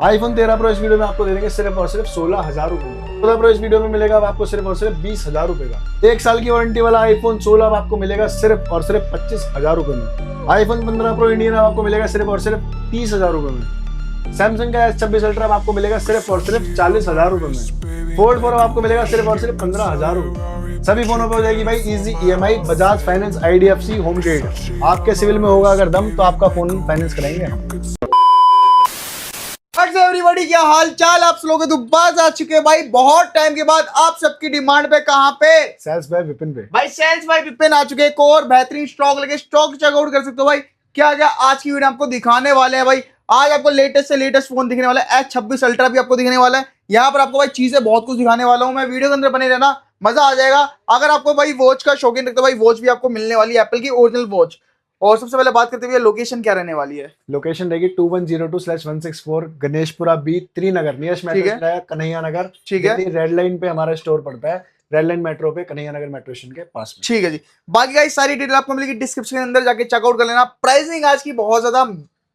IPhone 13 pro इस video में आपको दे देंगे सिर्फ और सिर्फ 16,000 रुपए में। 14 प्रो इस वीडियो में मिलेगा आपको सिर्फ और सिर्फ 20,000 रुपए का। 1 साल की वारंटी वाला आईफोन 16 अब आपको मिलेगा सिर्फ और सिर्फ 25,000 रुपए में। आईफोन 15 प्रो इंडियन अब आपको मिलेगा सिर्फ और सिर्फ 30,000 रुपए में। सैमसंग का S26 अल्ट्रा अब आपको मिलेगा सिर्फ और सिर्फ 40,000 रुपए में। फोल्ड 4 अब आपको मिलेगा सिर्फ और सिर्फ 15,000 रुपए। सभी फोनों पर हो जाएगी भाई easy EMI, Bajaj finance, IDFC home credit. आपके सिविल में होगा अगर दम तो आपका फोन फाइनेंस कराएंगे हम। एवरीबॉडी, क्या हाल चाल आप लोगों के दुब्बाज आ चुके हैं भाई बहुत टाइम के बाद आप सबकी डिमांड पे। कहां पे? सेल्स बाय विपिन पे। भाई सेल्स भाई विपिन आ चुके हैं। एक और बेहतरीन स्टॉक लगे, स्टॉक चेकआउट कर सकते हो भाई। क्या क्या आज की वीडियो आपको दिखाने वाले हैं भाई। आज आपको लेटेस्ट से लेटेस्ट फोन दिखने वाला है। S26 अल्ट्रा भी आपको दिखने वाला है। यहाँ पर आपको भाई चीजें बहुत कुछ दिखाने वाला हूँ मैं। वीडियो के अंदर बने रहना, मजा आ जाएगा। अगर आपको भाई वॉच का शौकीन रखते हो भाई, वॉच भी आपको मिलने वाली है, एप्पल की ओरिजिनल वॉच। और सबसे पहले बात करते हुए लोकेशन क्या रहने वाली है। लोकेशन रहेगी 2102/164 Ganeshpura B, Trinagar, nearest metro Kanhaiya Nagar. ठीक है, रेड लाइन पे हमारा स्टोर पड़ता है, रेड लाइन मेट्रो पे कन्हैया नगर मेट्रो स्टेशन के पास में। ठीक है जी। बाकी गाइस सारी डिटेल आपको मिलेगी डिस्क्रिप्शन के अंदर, जाके चेकआउट कर लेना। प्राइसिंग आज की बहुत ज्यादा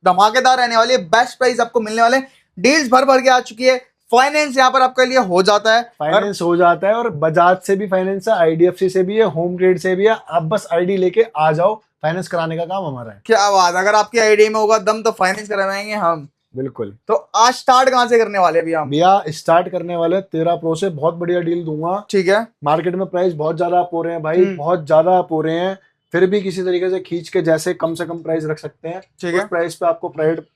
धमाकेदार रहने वाली है। बेस्ट प्राइस आपको मिलने वाले, डील्स भर भर के आ चुकी है। फाइनेंस यहाँ पर आपके लिए हो जाता है, फाइनेंस हो जाता है, और बजाज से भी फाइनेंस है, IDFC से भी है, होम क्रेडिट से भी है। आप बस ID लेके आ जाओ, फाइनेंस कराने का काम हमारा है। क्या बात। अगर आपकी आईडी में होगा दम तो फाइनेंस करवाएंगे हम। बिल्कुल। तो आज स्टार्ट कहाँ से करने वाले भैया हम? भैया स्टार्ट करने वाले 13 प्रो से। बहुत बढ़िया डील दूंगा। ठीक है। मार्केट में प्राइस बहुत ज्यादा अप हो रहे हैं भाई, बहुत ज्यादा अप हो रहे हैं। फिर भी किसी तरीके से खींच के जैसे कम से कम प्राइस रख सकते हैं, ठीक है, उस प्राइस पे आपको प्राइवेट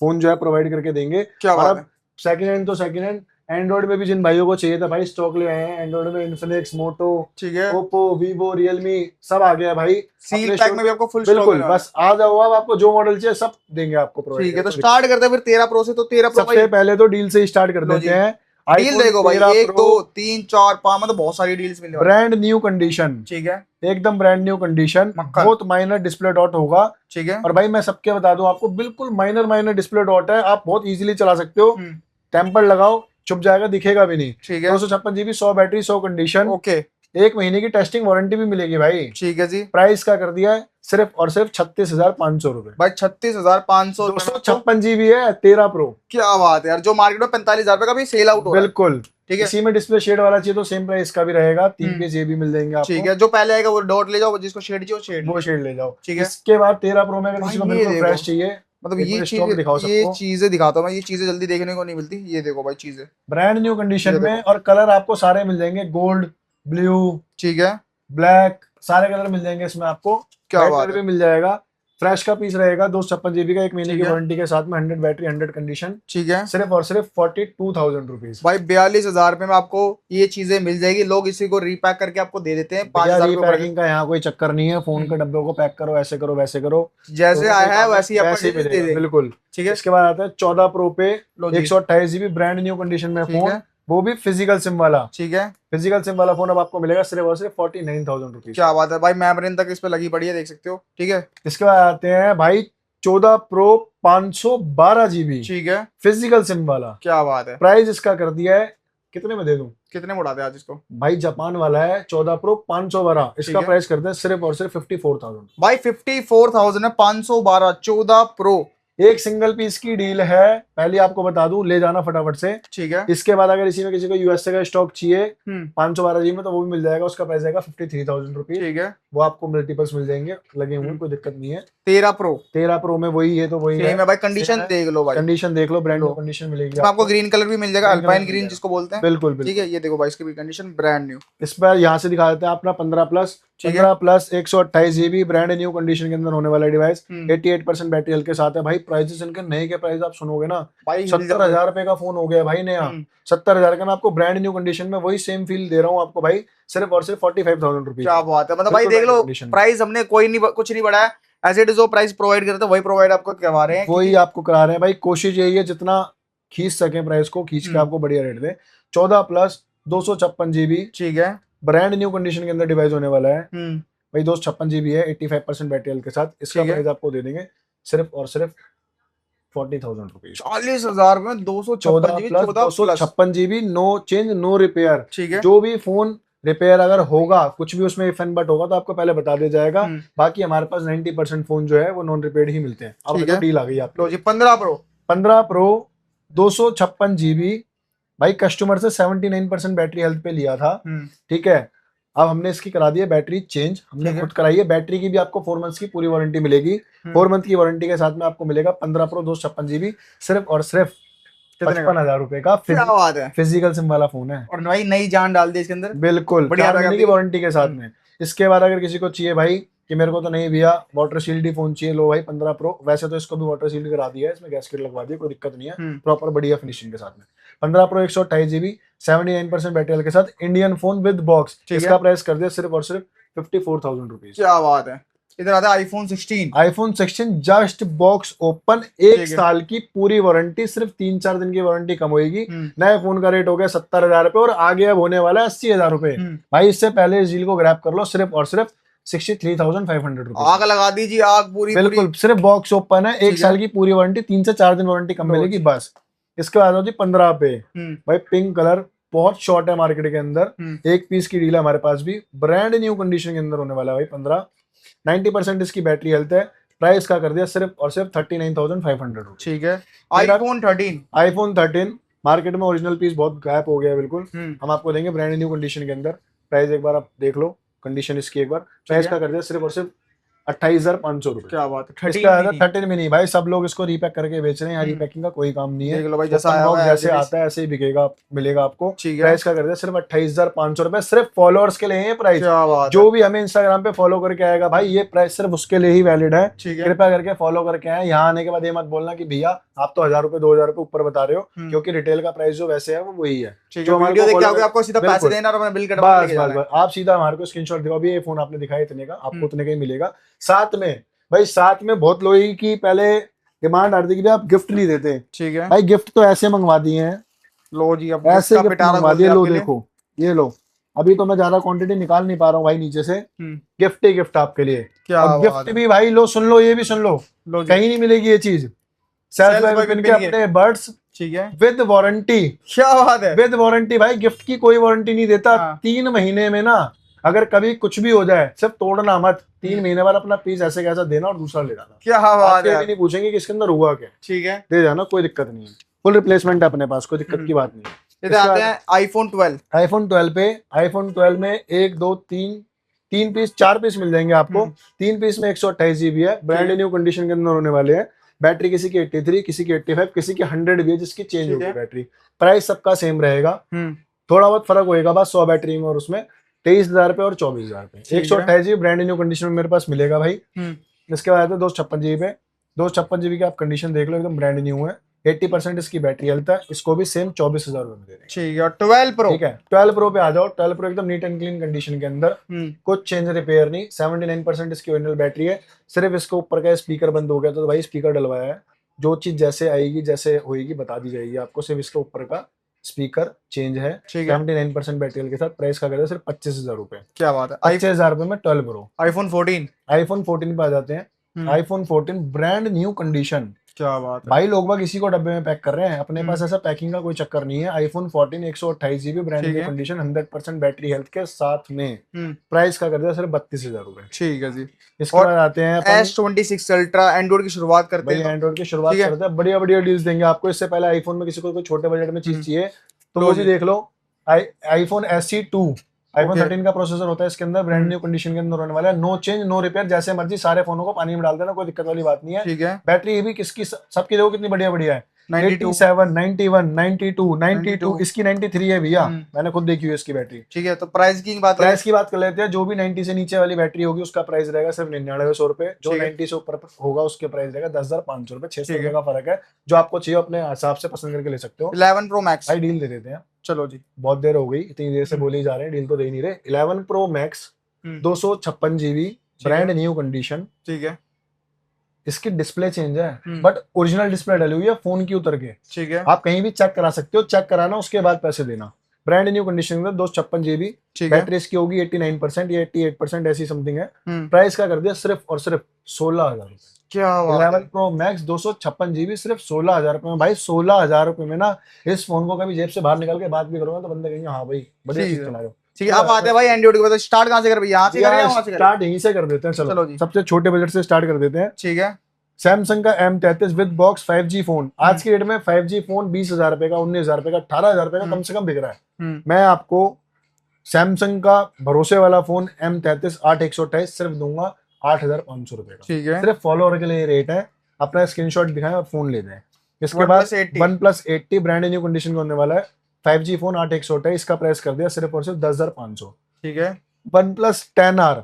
फोन जो है प्रोवाइड करके देंगे। क्या बात है। सेकंड हैंड तो सेकंड हैंड, एंड्रॉइड में भी जिन भाइयों को चाहिए था भाई स्टॉक ले आए हैं। एंड्रॉइड में इन्फिनिक्स, मोटो, ठीक है, ओप्पो, वीवो, रियलमी सब आ गया है भाई। सील पैक में भी आपको फुल बिल्कुल, बस आ जाओ, अब आपको जो मॉडल चाहिए सब देंगे आपको प्रोवाइड। ठीक है, तो स्टार्ट करते हैं फिर 13 प्रो से। तो 13 प्रो सबसे पहले तो डील से स्टार्ट कर देते हैं। डील देखो भाई, 1 2 3 4 5 मतलब बहुत सारी डील्स मिलने वाली। ब्रांड न्यू कंडीशन, ठीक है, एकदम ब्रांड न्यू कंडीशन, बहुत माइनर डिस्प्ले डॉट होगा। ठीक है। और भाई मैं सबके बता दूं आपको, बिल्कुल माइनर डिस्प्ले डॉट है, आप बहुत इजीली चला सकते हो। टेम्पर लगाओ, छुप जाएगा, दिखेगा भी नहीं। ठीक है। 256 GB, 100 बैटरी, 100 कंडीशन। ओके। 1 महीने की टेस्टिंग वारंटी भी मिलेगी भाई। ठीक है जी। प्राइस का कर दिया है सिर्फ और सिर्फ 36,500 रुपए भाई 36,500। 256 GB है 13 प्रो। क्या बात है यार, जो मार्केट में 45,000 रुपए का भी सेल आउट हो रहा है। बिल्कुल। ठीक है। इसी में डिस्प्ले शेड वाला चाहिए तो सेम प्राइस का भी रहेगा। 3 पीस ये भी मिल जाएंगे आपको। ठीक है, जो पहले आएगा वो डॉट ले जाओ, जिसको शेड चाहिए वो शेड ले जाओ। ठीक है। इसके बाद 13 प्रो में अगर किसी को बिल्कुल फ्रेश चाहिए, मतलब ये चीजें दिखाता हूँ मैं। ये चीजें जल्दी देखने को नहीं मिलती। ये देखो भाई चीजें ब्रांड न्यू कंडीशन में, और कलर आपको सारे मिल जाएंगे। गोल्ड, ब्लू, ठीक है, ब्लैक, सारे कलर मिल जाएंगे इसमें आपको। क्या बात भी मिल जाएगा। फ्रेश का पीस रहेगा 256 GB का, 1 महीने की ठीक है। वारंटी के साथ में, 100 बैटरी, 100 कंडीशन। ठीक है। सिर्फ और सिर्फ 42,000 रुपीज। भाई 42,000 रुपए में आपको ये चीजें मिल जाएगी। लोग इसी को रीपैक करके आपको दे देते हैं 5,000 रुपए। पैकिंग का यहाँ कोई चक्कर नहीं है। फोन के डब्बे को पैक करो, ऐसे करो वैसे करो, जैसे आया है वैसे ही आपको वैसे ही दे मिलेगा। देंगे। बिल्कुल। ठीक है। इसके बाद आता है 14 प्रो पे लो जी। 128 GB ब्रांड न्यू कंडीशन में ठीक फोन, है। वो भी फिजिकल सिम वाला। ठीक है। फिजिकल सिम वाला फोन अब आपको मिलेगा सिर्फ और सिर्फ 49,000 रुपीज। क्या बात है भाई, मेमोरी तक इस पे लगी पड़ी है, देख सकते हो। ठीक है। इसके बाद आते हैं भाई 14 प्रो 512 GB ठीक है, फिजिकल सिम वाला। क्या बात है। प्राइस इसका कर दिया है, कितने में दे दूं कितने में उड़ाते हैं आज इसको? भाई? जापान वाला है 14 प्रो 512, इसका है। प्राइस करते हैं सिर्फ और सिर्फ 54,000। भाई 54,000 है 512 14 प्रो। एक सिंगल पीस की डील है, पहले आपको बता दूं, ले जाना फटाफट से। ठीक है। इसके बाद अगर इसी में किसी को USA का स्टॉक चाहिए 512 512 GB में, तो वो भी मिल जाएगा। उसका प्राइस आएगा 53,000 रुपीज। ठीक है। वो आपको मल्टीपल्स मिल जाएंगे, लगे हुए, कोई दिक्कत नहीं है। 13 प्रो 13 प्रो में वही है, तो वही है भाई। कंडीशन देख लो भाई, कंडीशन देख लो, ब्रांड न्यू कंडीशन मिलेगी आपको। ग्रीन कलर भी मिल जाएगा, अल्पाइन ग्रीन जिसको बोलते हैं। बिल्कुल। ठीक है, ये देखो भाई, इसकी भी कंडीशन ब्रांड न्यू। इस पर यहाँ से दिखा देते हैं अपना 15 plus 128 GB brand new condition के अंदर होने वाला डिवाइस। 88% बैटरी हेल्थ के साथ है भाई। प्राइसेस इनके नए के प्राइस आप सुनोगे ना भाई, 70,000 रुपए का फोन हो गया भाई नया। 70,000 का मैं आपको ब्रांड न्यू कंडीशन में वही सेम फील दे रहा हूँ आपको भाई, सिर्फ और सिर्फ 45,000 रुपीज। क्या बात है। मतलब भाई देख लो, प्राइस हमने कोई नहीं कुछ नहीं बढ़ाया, एज इट इज जो प्राइस प्रोवाइड करते हैं वही प्रोवाइड आपको करवा रहे हैं। वही आपको करा रहे हैं भाई। कोशिश यही है जितना खींच सके प्राइस को, खींच के आपको बढ़िया रेट दे। 14 प्लस 256 GB, ठीक है, ब्रांड न्यू कंडीशन के अंदर डिवाइस होने वाला है भाई। 256 GB है, 85% बैटरी हेल्थ के साथ। इसका प्राइस आपको दे देंगे सिर्फ और सिर्फ 40,000 रुपीज। 40,000 में 256 GB, no change no repair. ठीक है। जो भी फोन रिपेयर अगर होगा, कुछ भी उसमें इफ एंड बट होगा, तो आपको पहले बता दिया जाएगा। बाकी हमारे पास 90% फोन जो है वो नॉन रिपेयर्ड ही मिलते हैं। अब डील आ गई आप। लो जी 15 प्रो 15 प्रो 256 GB। भाई कस्टमर से 79% बैटरी हेल्थ पे लिया था, ठीक है। अब हमने इसकी करा दी है बैटरी चेंज, हमने ठीक है। खुद कराई है। बैटरी की भी आपको 4 मंथ्स की पूरी वारंटी मिलेगी। 4 मंथ की वारंटी के साथ में आपको मिलेगा 15 प्रो 256 GB, सिर्फ और सिर्फ कितने का? 55,000 रुपए का। क्या बात है। फिजिकल सिम वाला फोन है, और भाई नई जान डाल दी इसके अंदर, बिल्कुल बढ़िया 4 लगा महीने की भाई। वारंटी के साथ में। इसके बाद अगर किसी को चाहिए भाई कि मेरे को तो नहीं भैया वाटर शील्ड ही फोन चाहिए, लो भाई 15 प्रो, वैसे तो इसको भी वाटर शील्ड करा दिया है, इसमें गैस्केट लगवा दिया, कोई दिक्कत नहीं है, प्रॉपर बढ़िया फिनिशिंग के साथ में। 15 प्रो 128 GB, 79% बैटरी के साथ, इंडियन फोन विद बॉक्स। इसका प्राइस कर दिया सिर्फ और सिर्फ 54,000 रुपीज। क्या बात है। इधर आता है iPhone 16। IPhone 16 just box open, एक साल की पूरी वारंटी, सिर्फ 3-4 दिन की वारंटी कम होगी। नए फोन का रेट हो गया 70,000 रुपए और आगे अब होने वाला है 80,000 रुपए। भाई इससे पहले इस डील को ग्रैब कर लो, सिर्फ और सिर्फ 63,500 रुपए। आग लगा दीजिए, आग पूरी। बिल्कुल सिर्फ बॉक्स ओपन है, एक साल की पूरी वारंटी, 3 से 4 दिन वारंटी कम मिलेगी बस। इसके बाद होती 15 पे, भाई पिंक कलर बहुत शॉर्ट है मार्केट के अंदर, एक पीस की डील है हमारे पास भी, ब्रांड न्यू कंडीशन के अंदर होने वाला है भाई 15। 90% इसकी बैटरी हेल्थ है। प्राइस का कर दिया सिर्फ और सिर्फ 39,500 रुपए। ठीक है। आईफोन 13। आईफोन 13 मार्केट में ओरिजिनल पीस बहुत गायब हो गया है बिल्कुल, हम आपको देंगे ब्रांड न्यू कंडीशन के अंदर। प्राइस एक बार आप देख लो कंडीशन इसकी एक बार। प्राइस का कर दिया सिर्फ और सिर्फ 28,500 रुपए। क्या बात है। 13 में नहीं भाई, सब लोग इसको रीपैक करके बेच रहे हैं, यहाँ रीपैकिंग का कोई काम नहीं है। देख लो भाई, जैसा आया हुआ है जैसे आता है ऐसे ही बिकेगा, मिलेगा आपको। ठीक है। प्राइस का कर दिया सिर्फ 28,500 रुपए, सिर्फ फॉलोअर्स के लिए है प्राइस। जो भी हमें इंस्टाग्राम पे फॉलो करके आएगा भाई, ये प्राइस सिर्फ उसके लिए ही वैलिड है। कृपया करके फॉलो करके आए। यहाँ आने के बाद ये मत बोलना कि भैया आप तो 1,000 रुपए 2,000 रुपए ऊपर बता रहे हो, क्योंकि रिटेल का प्राइस जो वैसे है वो वही है। जो वीडियो देख के आओगे आपको सीधा पैसे देना और बिल कटवा के जाना है। आप सीधा हमारे को स्क्रीनशॉट दिखाओ, अभी ये फोन आपने दिखाया इतने का, आपको उतने का ही मिलेगा। साथ में भाई, साथ में बहुत लोगों की पहले डिमांड आ रही थी कि आप गिफ्ट नहीं देते। ठीक है भाई, गिफ्ट तो ऐसे मंगवा दिए हैं, लो जी, अब ऐसे गिफ्ट मंगवा दिए। लो देखो, ये लो। अभी तो मैं ज्यादा क्वांटिटी निकाल नहीं पा रहा हूँ भाई नीचे से, गिफ्ट ही गिफ्ट आपके लिए। क्या गिफ्ट भी भाई लो, सुन लो, ये भी सुन लो, कहीं नहीं मिलेगी ये चीज। सेल्फ पिन के अपने बर्ड्स, ठीक है, विद वारंटी। क्या बात है, विद वारंटी। भाई गिफ्ट की कोई वारंटी नहीं देता। 3 महीने में ना अगर कभी कुछ भी हो जाए, सिर्फ तोड़ना मत, 3 महीने बाद अपना पीस ऐसे कैसा देना और दूसरा ले जाना। क्या बात है। नहीं पूछेंगे कि इसके अंदर हुआ क्या, ठीक है, दे जाना, कोई दिक्कत नहीं है। फुल रिप्लेसमेंट है अपने पास, कोई दिक्कत की बात नहीं है। इधर आते हैं आईफोन 12। आईफोन 12 पे, आईफोन 12 में 1 2 3 पीस, 4 पीस मिल जाएंगे आपको। 3 पीस में 128 GB है, ब्रांड न्यू कंडीशन के अंदर होने वाले हैं। बैटरी किसी की 83, किसी की 85, किसी की 100 भी है जिसकी चेंज होगी बैटरी। प्राइस सबका सेम रहेगा, थोड़ा बहुत फर्क होएगा बस 100 बैटरी में और उसमें। 23,000 रुपए और 24,000 रुपए। 128 GB ब्रांड न्यू कंडीशन में मेरे पास मिलेगा भाई। इसके बाद आते हैं 256 GB पे। 256 GB की आप कंडीशन देख लो, एकदम ब्रांड न्यू है। 80% इसकी बैटरी हेल्थ है। इसको भी सेम 24,000 रुपए में दे देंगे। ठीक है। 12 प्रो, ठीक है, 12 प्रो पे आ जाओ। 12 प्रो एकदम नीट एंड क्लीन कंडीशन के अंदर, कुछ चेंज रिपेयर नहीं। 79% इसकी ओरिजिनल बैटरी है। सिर्फ इसके ऊपर का स्पीकर बंद हो गया तो भाई स्पीकर डलवाया है। जो चीज जैसे आएगी, जैसे होएगी बता दी जाएगी आपको। सिर्फ इसके ऊपर का स्पीकर चेंज है। 79% बैटरी के साथ। प्राइस का करता सिर्फ 25,000 रुपए। क्या बात है। 25,000 रुपए में 12 प्रो। आईफोन 14 पे आ जाते हैं। IPhone 14 brand new condition. क्या बात है भाई, लोग बाग इसी को डब्बे में पैक कर रहे हैं, अपने पास ऐसा पैकिंग का कोई चक्कर नहीं है। IPhone 14 128 GB brand new condition, 100% battery health के साथ में। प्राइस का कर दिया सिर्फ 32,000 रुपए। ठीक है जी। इसके बाद आते हैं S26 अल्ट्रा। एंड्रॉइड की शुरुआत करते हैं। एंड्रॉइड की शुरुआत करते हैं, बढ़िया बढ़िया डील्स देंगे आपको। इससे पहले आईफोन में किसी को कोई छोटे बजट में चीज चाहिए तो वो भी देख लो। आईफोन SE2, आईफोन 13 का प्रोसेसर होता है इसके अंदर, ब्रांड न्यू कंडीशन के अंदर होने वाला है। नो चेंज नो रिपेयर, जैसे मर्जी सारे फोनों को पानी में डाल देना, कोई दिक्कत वाली बात नहीं है। ठीक है। बैटरी भी किसकी, सबकी देखो कितनी बढ़िया बढ़िया है। 87, 91, 92, 92, इसकी 93 है भैया, मैंने खुद देखी हुई इसकी बैटरी। ठीक है। तो प्राइस की बात कर लेते हैं। जो भी 90 से नीचे वाली बैटरी होगी उसका प्राइस रहेगा सिर्फ 9900 रुपए। जो 90 से ऊपर होगा उसके प्राइस रहेगा 10,500 रुपए। 600 रुपए का फर्क है। जो आपको चाहिए अपने हिसाब से पसंद करके ले सकते हो। 11 प्रो मैक्स भाई डील दे देते हैं। चलो जी, बहुत देर हो गई, इतनी देर से बोले ही जा रहे हैं, डील तो दे ही नहीं रहे। 11 pro max 256 GB brand new condition. ठीक है। इसकी डिस्प्ले चेंज है बट ओरिजिनल डिस्प्ले डली हुई है फोन की उतर के। ठीक है। आप कहीं भी चेक करा सकते हो, चेक कराना उसके बाद पैसे देना। ब्रांड न्यू कंडीशन में 256 GB। बैटरी इसकी होगी 89% या 88% ऐसी समथिंग है। प्राइस का कर दिया सिर्फ और सिर्फ 16,000 रुपए। क्या 11 प्रो मैक्स 256 GB सिर्फ 16,000 रुपए में। भाई 16,000 रुपए में ना इस फोन को कभी जेब से बाहर निकाल के बात भी करोगे तो बंदे कहेंगे हाँ भाई बढ़िया चीज चला रहे हो। ठीक है। अब आते हैं भाई एंड्रॉइड के, स्टार्ट कहाँ से कर, यहाँ से करें या वहाँ से करें? स्टार्ट यहीं से कर देते हैं। चलो जी, सबसे छोटे बजट से स्टार्ट कर देते हैं। ठीक है। सैमसंग का M33 with box 5G phone, आज की डेट में 5G फोन 20,000 रुपए का, 19,000 रुपए का, 18,000 रुपए का कम से कम बिक रहा है। मैं आपको सैमसंग का भरोसे वाला फोन M33 8/128 सिर्फ दूंगा 8,500 रुपए का। ठीक है, सिर्फ फॉलोअर के लिए रेट है, अपना स्क्रीनशॉट दिखाएं और फोन ले जाएं। इसके OnePlus बाद 80 OnePlus 80 ब्रांड न्यू कंडीशन का होने वाला है, 5G फोन 8/128, इसका प्राइस कर दिया सिर्फ और सिर्फ 10,500। ठीक है, OnePlus 10R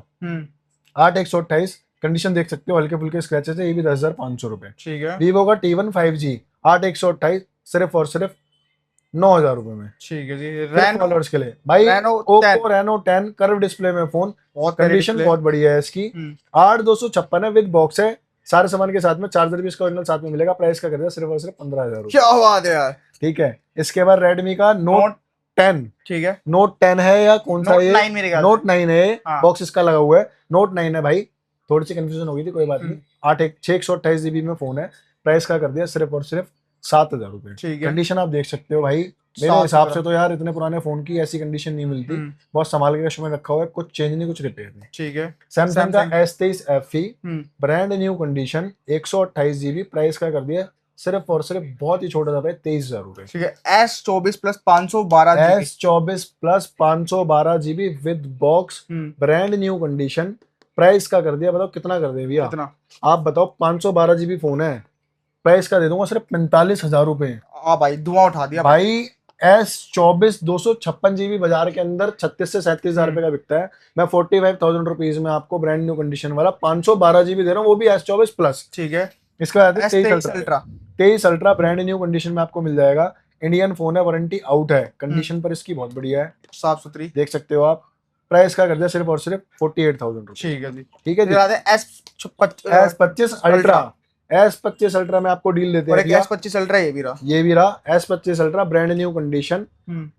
8/128, कंडीशन देख सकते हो, हल्के फुल्के स्क्रैचेस है, ये भी 10,500 रुपए। ठीक है, वीवो का T1 5G 8/128 सिर्फ और सिर्फ 9,000 रुपए में। ठीक है जी। रेनो फॉलोअर्स के लिए भाई, Reno Oppo Reno 10 curve display में फोन, बहुत प्यारी कंडीशन display। बहुत बढ़िया है इसकी। 8,256 है, विद बॉक्स है, सारे सामान के साथ में, चार्जर भी इसका ओरिजिनल साथ में मिलेगा। प्राइस का कर दिया सिर्फ और सिर्फ 15,000 रुपए। क्या बात है यार। ठीक है, इसके बाद Redmi का Note 10, ठीक है, Note 10 है या कौन सा Note ये? 9 मेरे ख्याल Note 9 है, हाँ। बॉक्स इसका लगा हुआ है, Note 9 है भाई, थोड़ी सी कंफ्यूजन हो गई थी, कोई बात नहीं। 628 जीबी में फोन है, प्राइस का कर दिया सिर्फ और सिर्फ 7,000 रुपए। ठीक है, कंडीशन आप देख सकते हो भाई, मेरे हिसाब से तो यार इतने पुराने फोन की ऐसी कंडीशन नहीं मिलती, बहुत संभाल के कस्टमर रखा हुआ है, कुछ चेंज नहीं, कुछ रिपेयर नहीं। ठीक है, सैमसंग का S23 FE brand brand new condition 128 GB, price का कर दिया सिर्फ और सिर्फ बहुत ही छोटा सा भाई 23,000 रुपए। ठीक है, S24 plus 512 GB। S24 plus 512 GB with box, brand new condition, price का कर दिया, बताओ कितना कर दे भैया? कितना? आप बताओ, 512 जीबी फोन है, प्राइस का दे दूंगा सिर्फ 45,000 रुपए। भाई धुआं उठा दिया भाई S24 256 जीबी बाजार के अंदर 36 से 37,000 रुपए का बिकता है, मैं 45,000 रुपीज में आपको ब्रांड न्यू कंडीशन वाला 512 जीबी दे रहा हूँ, वो भी S24 प्लस। ठीक है, इसका बाद S23 23 ultra, 23 ultra brand new condition में आपको मिल जाएगा। इंडियन फोन है, वारंटी आउट है, कंडीशन पर इसकी बहुत बढ़िया है, साफ सुथरी, देख सकते हो आप। प्राइस का कर दिया सिर्फ और सिर्फ 48,000 रुपए। ठीक है जी। ठीक है जी। S25 अल्ट्रा, S25 अल्ट्रा में आपको डील देते और हैं एक S25 अल्ट्रा ये भी रहा। ये भी रहा S25 ultra brand new condition,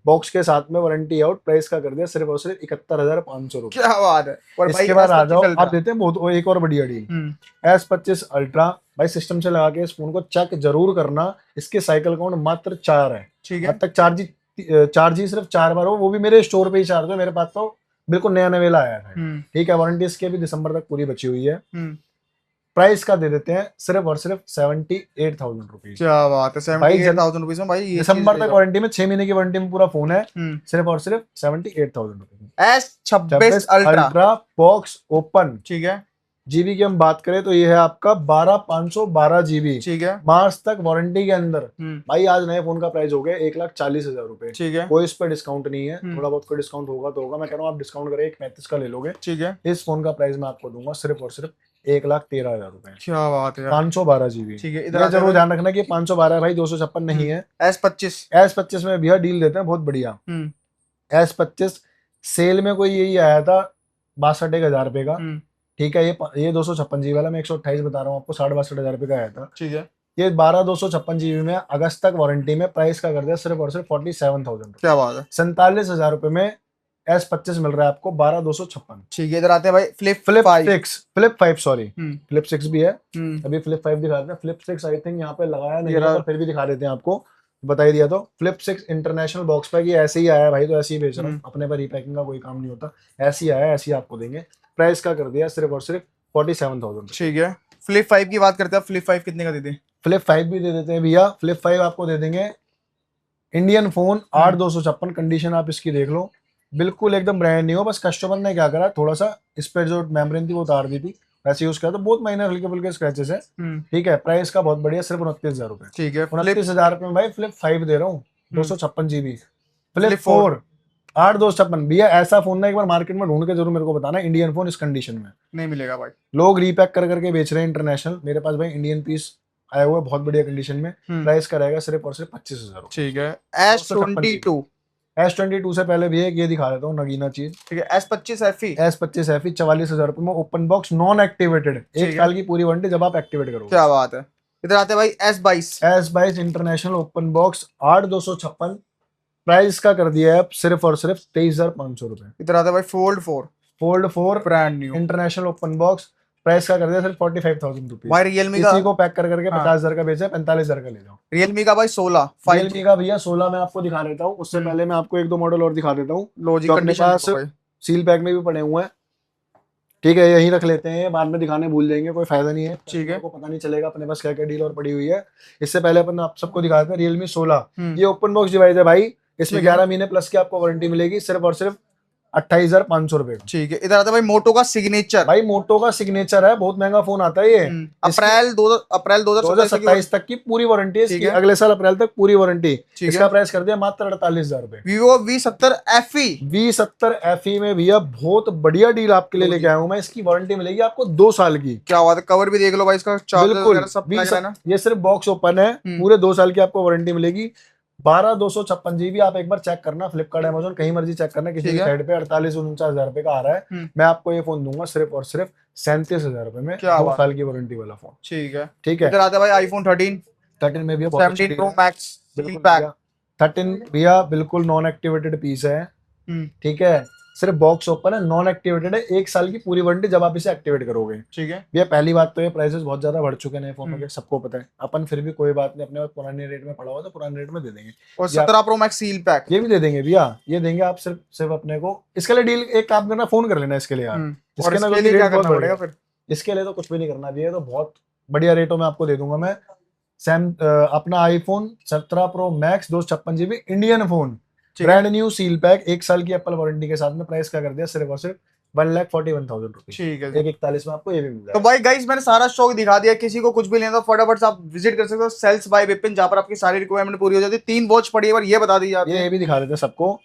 box के साथ में, वारंटी आउट, प्राइस का कर दिया सिर्फ और सिर्फ 71,500 रुपए। क्या बात है। और भाई इसके बाद आ जाओ, S25 आप देते हैं बहुत एक और बढ़िया डील, S25 अल्ट्रा भाई, सिस्टम से लगा के इस फोन को चेक जरूर करना, इसके साइकिल काउंट मात्र 4 है। ठीक है, अब तक चार्ज ही सिर्फ 4 बार हो, वो भी मेरे स्टोर पे ही चार्ज है, मेरे पास तो बिल्कुल नया नवेला आया है। ठीक है, वारंटी इसके भी दिसंबर तक पूरी बची हुई है। प्राइस का दे देते हैं सिर्फ और सिर्फ 78,000 रुपीज। क्या बात है, 78,000 रुपीज में भाई दिसंबर तक वारंटी में, 6 महीने की वारंटी में पूरा फोन है, सिर्फ और सिर्फ 78,000 rupees. S26 ultra box open, ठीक है, जीबी की हम बात करें तो ये है आपका 12,512 जीबी, ठीक है, मार्च तक वारंटी के अंदर। भाई आज नए फोन का प्राइस हो गया 1,40,000 रुपए। ठीक है, कोई इस पर डिस्काउंट नहीं है, थोड़ा बहुत कोई डिस्काउंट होगा तो होगा, मैं कह रहा हूँ आप डिस्काउंट करें 1,35 का ले लोगे। ठीक है, इस फोन का प्राइस मैं आपको दूंगा सिर्फ और सिर्फ 1,13,000 रुपए। क्या बात है, 512 जीबी। ठीक है, ये इधर जरूर ध्यान रखना कि 512 है भाई, 256 नहीं है। S25 में भैया डील देते हैं बहुत बढ़िया। S25 सेल में कोई यही आया था 62,000 रुपए का। ठीक है, ये 256 जीबी वाला मैं 128 बता रहा हूँ आपको, 62,500 रुपए का आया था। ठीक है, ये 12,256 जीबी में अगस्त तक वारंटी में, प्राइस का कर दिया सिर्फ और सिर्फ 47,000। क्या बात है, 47,000 रुपए में S25 मिल रहा है आपको 12,256। ठीक है, इधर आते हैं भाई फ्लिप 5 सॉरी, फ्लिप 6 भी है, अभी फ्लिप 5 दिखा देते हैं। फ्लिप 6 आई थिंक यहाँ पे लगाया नहीं है, फिर भी दिखा देते हैं आपको, बता ही दिया। तो फ्लिप 6 इंटरनेशनल बॉक्स पैक, ये ऐसे ही आया है भाई, तो ऐसे ही बेच रहा हूँ, अपने पर रीपैकिंग का कोई काम नहीं होता, ऐसे ही आया है, ऐसे ही आपको देंगे। प्राइस का कर दिया सिर्फ और सिर्फ 47,000। ठीक है, फ्लिप 5 की बात करते हैं, फ्लिप 5 कितने का देते हैं? फ्लिप 5 भी दे देते हैं भैया, फ्लिप 5 आपको दे देंगे इंडियन फोन 8,256, कंडीशन आप इसकी देख लो, बिल्कुल एकदम ब्रांड न्यू हो, बस कस्टमर ने क्या करा, थोड़ा सा इस पर जो मेम्ब्रेन थी वो उतार दी थी, वैसे यूज किया, तो बहुत माइनर हल्के फुल्के स्क्रैचेस है। ठीक है, प्राइस का बहुत बढ़िया, सिर्फ 29,000 रुपए। ठीक है, 29,000 रुपए में भाई फ्लिप 5 दे रहा हूँ, 256 जीबी। फ्लिप 4 8,256 भैया, ऐसा फोन ना एक बार मार्केट में ढूंढ के जरूर मेरे को बताना, इंडियन फोन इस कंडीशन में नहीं मिलेगा भाई, लोग लोग रीपैक कर करके बेच रहे हैं इंटरनेशनल, मेरे पास भाई इंडियन पीस आया हुआ है बहुत बढ़िया कंडीशन में। प्राइस का रहेगा सिर्फ और सिर्फ 25,000। ठीक है, S22 से पहले भी एक ये दिखा देता हूँ नगीना चीज। ठीक है, S25 FE 44,000 रुपए में, ओपन बॉक्स, नॉन एक्टिवेटेड, 1 साल की पूरी वारंटी जब आप एक्टिवेट करोगे। क्या बात है। इधर आते हैं भाई S22 international open box 8,256, price का कर दिया है सिर्फ और सिर्फ 23,500 रुपए। इधर आता है भाई fold 4 brand new international open box, price का कर दिया सिर्फ 45,000 रुपीज। भाई रियलमी का इसी को पैक कर करके 50,000 का बेचा, 45,000 का ले जाओ। रियलमी का भाई 16 रियलमी का भैया 16 मैं आपको दिखा देता हूँ, उससे पहले मैं आपको 1-2 मॉडल और दिखा देता हूँ, लॉजिक कंडीशन सील पैक में भी पड़े हुए हैं। ठीक है, यही रख लेते हैं, बाद में दिखाने भूल जाएंगे, कोई फायदा नहीं है, ठीक है। को पता नहीं चलेगा अपने पास क्या क्या डील और पड़ी हुई है। इससे पहले अपन आप सबको दिखाते हैं Realme 16। ये ओपन बॉक्स डिवाइस है भाई, इसमें ठीक है। 11 महीने प्लस की आपको वारंटी मिलेगी, सिर्फ और सिर्फ 28,500 रुपए का। ठीक है। इधर आता है भाई मोटो का सिग्नेचर। भाई मोटो का सिग्नेचर है, बहुत महंगा फोन आता है ये। अप्रैल 2027 तक की पूरी वारंटी है ठीक इसकी, है। अगले साल अप्रैल तक पूरी वारंटी। ठीक इसका है। प्राइस कर दिया मात्र 48,000 रुपए। Vivo V70 FE। V70 FE में भैया बहुत बढ़िया डील आपके लिए लेके आया हूं मैं। इसकी वारंटी मिलेगी आपको 2 साल की। क्या बात है, कवर भी देख लो भाई, इसका चार्जर बिल्कुल, वगैरह सब लग रहा है ना। ये सिर्फ बॉक्स ओपन है, पूरे 2 साल की आपको वारंटी मिलेगी। 12,256 GB आप एक बार चेक करना, फ्लिपकार्ट अमेजोन कहीं मर्जी चेक करना, किसी भी साइड पे 48-49,000 रुपए का आ रहा है। मैं आपको ये फोन दूंगा सिर्फ और सिर्फ 37,000 रुपए में, 2 साल की वारंटी वाला फोन। ठीक है। ठीक है। इधर आता है भाई आईफोन 13 में भी 17 Pro Max बिल्कुल पैक। 13 भैया बिल्कुल नॉन एक्टिवेटेड पीस है। ठीक है, सिर्फ बॉक्स ओपन है, नॉन एक्टिवेटेड है, 1 साल की पूरी वारंटी जब आप इसे एक्टिवेट करोगे। ठीक है भैया पहली बात तो ये प्राइसेस बहुत ज्यादा बढ़ चुके हैं फोनों के, सबको पता है। अपन फिर भी कोई बात नहीं, अपने पास पुराने रेट में पड़ा हुआ तो पुराने रेट में दे देंगे। और 17 Pro Max सील पैक ये भी दे देंगे भैया, ये देंगे आप सिर्फ अपने को। इसके लिए डील एक काम करना, फोन कर लेना इसके लिए यार। और इसके लिए क्या करना पड़ेगा फिर? इसके लिए तो कुछ भी नहीं करना भैया, तो बहुत बढ़िया रेटों में आपको दे दूंगा मैं। अपना iPhone 17 Pro Max 256 GB Indian phone, brand new seal pack, 1 साल की एप्पल वारंटी के साथ में। प्राइस क्या कर दिया, सिर्फ और सिर्फ 1,41,000 रुपीज। ठीक है। 1,41 में आपको ये भी मिल जाएगा। तो भाई गाइस मैंने सारा स्टॉक दिखा दिया, किसी को कुछ भी लेना तो फटाफट से आप विजिट कर सकते हो सेल्स बाय विपिन, जहां पर आपकी सारी रिक्वायरमेंट पूरी हो जाती है। 3 वॉच पड़ी है, ये बता दीजिए आप। ये भी दिखा देते हैं सबको।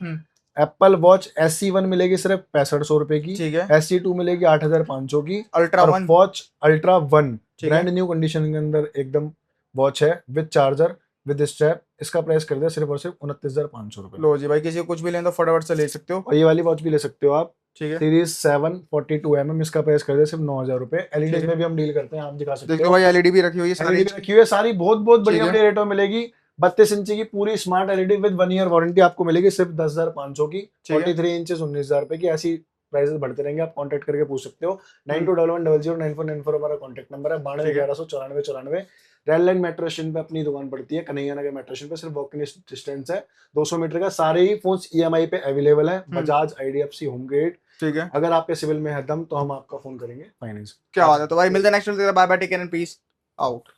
एप्पल वॉच SE1 मिलेगी सिर्फ 6500 रुपए की। ठीक है। SE2 मिलेगी 8,500 की। Ultra one watch ultra 1 brand new condition के अंदर एकदम वॉच है, विद चार्जर विद स्ट्रैप। इसका प्राइस कर दिया सिर्फ और सिर्फ 29,500 रुपए। लो जी भाई, किसी को कुछ भी लेना तो फटाफट से ले सकते हो। और ये वाली वॉच भी ले सकते हो आप। ठीक है। सीरीज 7 42mm, इसका प्राइस कर दिया सिर्फ 9,000 रुपए। एलईडी में भी हम डील करते हैं, आप दिखा सकते देखो हो। भाई एलईडी भी रखी हुई है, सारी एलईडी रखी हुई है सारी, बहुत बहुत बढ़िया बढ़िया रेटों में मिलेगी। 32 इंची की पूरी smart LED with 1 year warranty आपको मिलेगी सिर्फ 10,500 की। 43 इंचेस 19,000 रुपए की। ऐसी प्राइसेस बढ़ते रहेंगे, आप कांटेक्ट करके पूछ सकते हो। 9211009494 हमारा कांटेक्ट नंबर है। 9211949494। रेल लाइन मेट्रो स्टेशन पे अपनी दुकान पड़ती है, कन्हैया नगर मेट्रो स्टेशन पे, सिर्फ वॉकिंग डिस्टेंस है 200 मीटर का। सारे ही फोन EMI पे अवेलेबल है, बजाज, IDFC, होमग्रेड। ठीक है। अगर आपके सिविल में है दम तो हम आपका फोन करेंगे फाइनेंस। क्या बात है। तो भाई मिलते हैं नेक्स्ट वीडियो में। Bye bye, take care and peace out.